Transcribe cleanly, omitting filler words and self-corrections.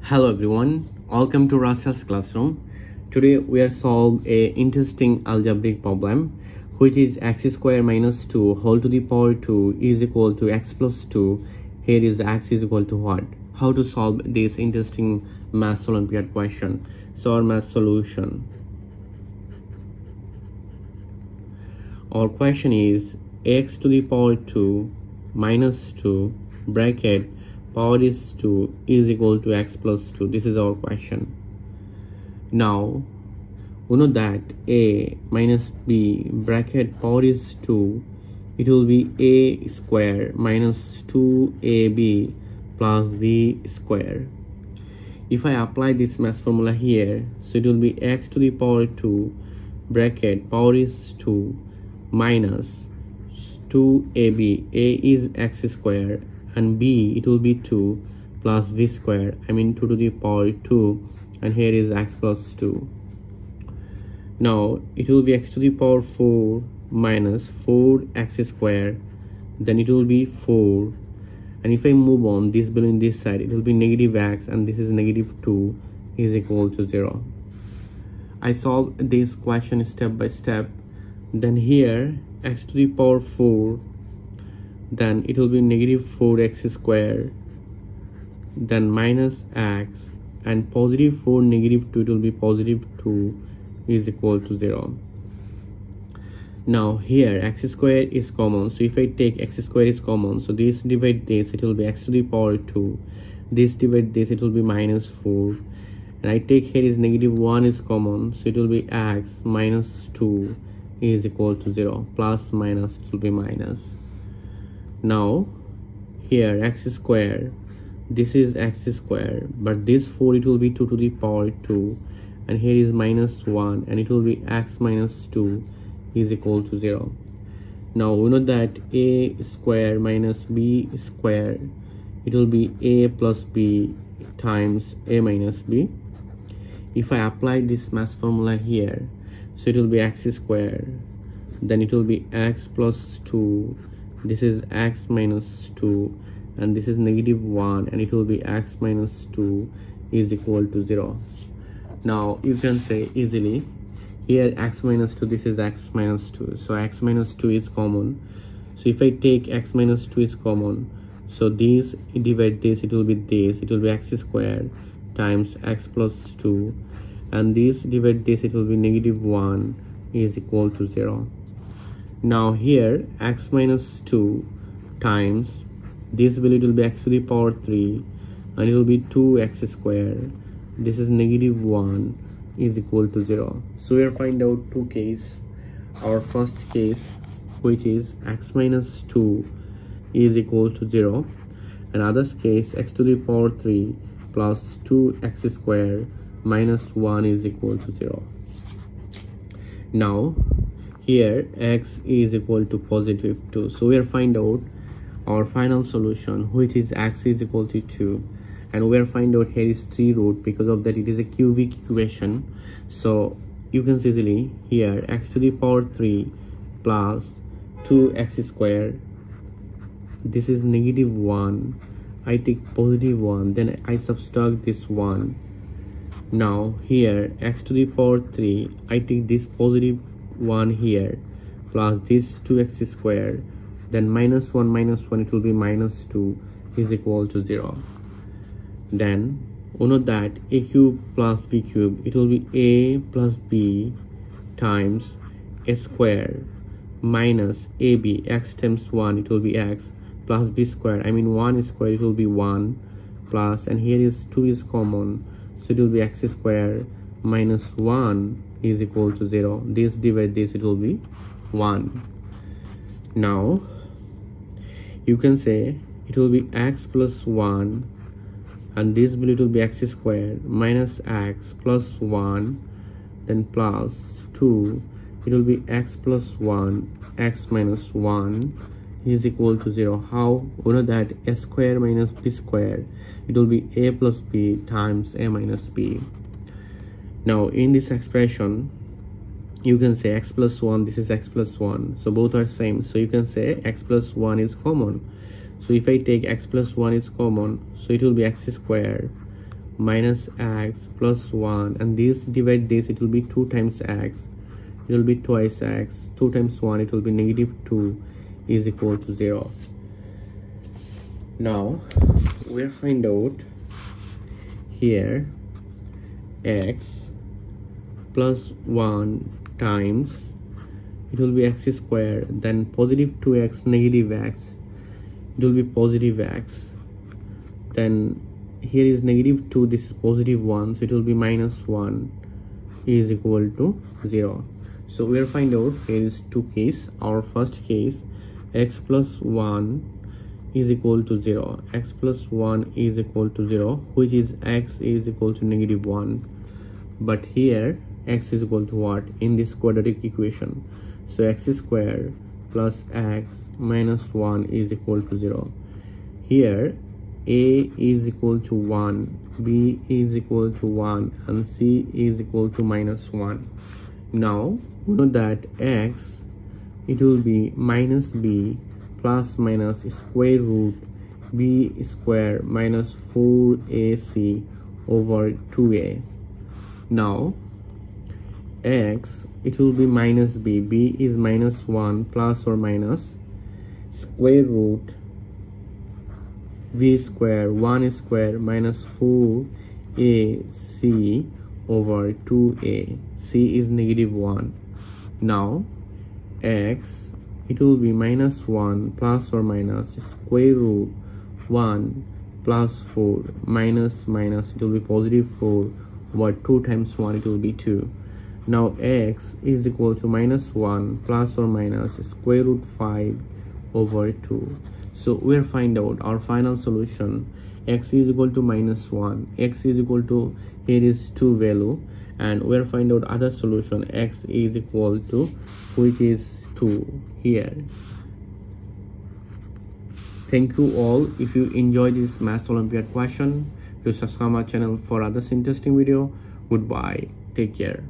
Hello everyone, welcome to Rashel's classroom. Today we are solve a interesting algebraic problem which is x square minus 2 whole to the power 2 is equal to x plus 2. Here is x is equal to what? How to solve this interesting math Olympiad question. So our math solution. Our question is x to the power 2 minus 2 bracket power is 2 is equal to x plus 2. This is our question. Now we know that a minus b bracket power is 2, it will be a square minus 2ab plus b square. If I apply this math formula here, so it will be x to the power 2 bracket power is 2 minus 2ab, a is x square and b it will be 2 plus v square, 2 to the power 2, and here is x plus 2. Now it will be x to the power 4 minus 4x square, then it will be 4, and if I move on this below in this side, it will be negative x and this is negative 2 is equal to 0. I solve this question step by step. Then here x to the power 4, then it will be negative 4x square, then minus x, and positive 4 negative 2, it will be positive 2 is equal to 0. Now here x square is common, so if I take x square is common, so this divide this, it will be x to the power 2, this divide this, it will be minus 4, and I take here is negative 1 is common, so it will be x minus 2 is equal to 0, plus minus it will be minus. Now here x square, this is x square, but this 4 it will be 2 to the power 2, and here is minus 1, and it will be x minus 2 is equal to 0. Now we know that a square minus b square, it will be a plus b times a minus b. If I apply this math formula here, so it will be x square, then it will be x plus 2, this is x minus 2, and this is negative 1, and it will be x minus 2 is equal to 0. Now you can say easily here x minus 2, this is x minus 2, so x minus 2 is common. So if I take x minus 2 is common, so this divide this, it will be this, it will be x square times x plus 2, and this divide this, it will be negative 1 is equal to 0. Now here x minus 2 times this value, it will be x to the power 3, and it will be 2x square, this is negative 1 is equal to 0. So we'll find out two cases. Our first case, which is x minus 2 is equal to 0, and other case x to the power 3 plus 2x square minus 1 is equal to 0. Now here x is equal to positive 2, so we'll find out our final solution, which is x is equal to 2, and we'll find out here is 3 root, because of that it is a cubic equation. So you can see easily here x to the power 3 plus 2x square, this is negative 1, I take positive 1, then I subtract this 1. Now here x to the power 3, I take this positive 1 here plus this 2x square, then minus 1 it will be minus 2 is equal to 0. Then we know that a cube plus b cube, it will be a plus b times a square minus ab, x times 1 it will be x, plus b square, 1 square it will be 1 plus, and here is 2 is common, so it will be x square minus 1 is equal to 0. This divide this, it will be 1. Now you can say it will be x plus 1, and this value will be x square minus x plus 1, then plus 2, it will be x plus 1 x minus 1 is equal to 0. How? We know that a square minus b square, it will be a plus b times a minus b. Now in this expression you can say x plus 1, this is x plus 1, so both are same, so you can say x plus 1 is common. So if I take x plus 1 is common, so it will be x square minus x plus 1, and this divide this, it will be 2 times x, it will be twice x, 2 times 1, it will be -2 is equal to 0. Now we'll find out here x plus 1 times, it will be x square, then positive 2x negative x, it will be positive x, then here is -2, this is positive 1, so it will be -1 is equal to 0. So we'll find out, here is two cases. Our first case, x plus 1 is equal to 0, x plus 1 is equal to 0, which is x is equal to -1. But here x is equal to what in this quadratic equation? So x square plus x minus 1 is equal to 0. Here a is equal to 1, b is equal to 1, and c is equal to -1. Now we know that x, it will be minus b plus minus square root b square minus 4ac over 2a. Now x, it will be minus b, b is -1 plus or minus square root v square 1 square minus 4ac over 2a, c is -1. Now x, it will be -1 plus or minus square root 1 plus 4 minus, it will be positive 4 over 2 times 1, it will be 2. Now x is equal to -1 plus or minus square root 5 over 2. So we'll find out our final solution. X is equal to -1, x is equal to, here is 2 value, and we'll find out other solution, x is equal to, which is 2 here. Thank you all. If you enjoyed this Maths Olympiad question, please subscribe my channel for other interesting video. Goodbye, take care.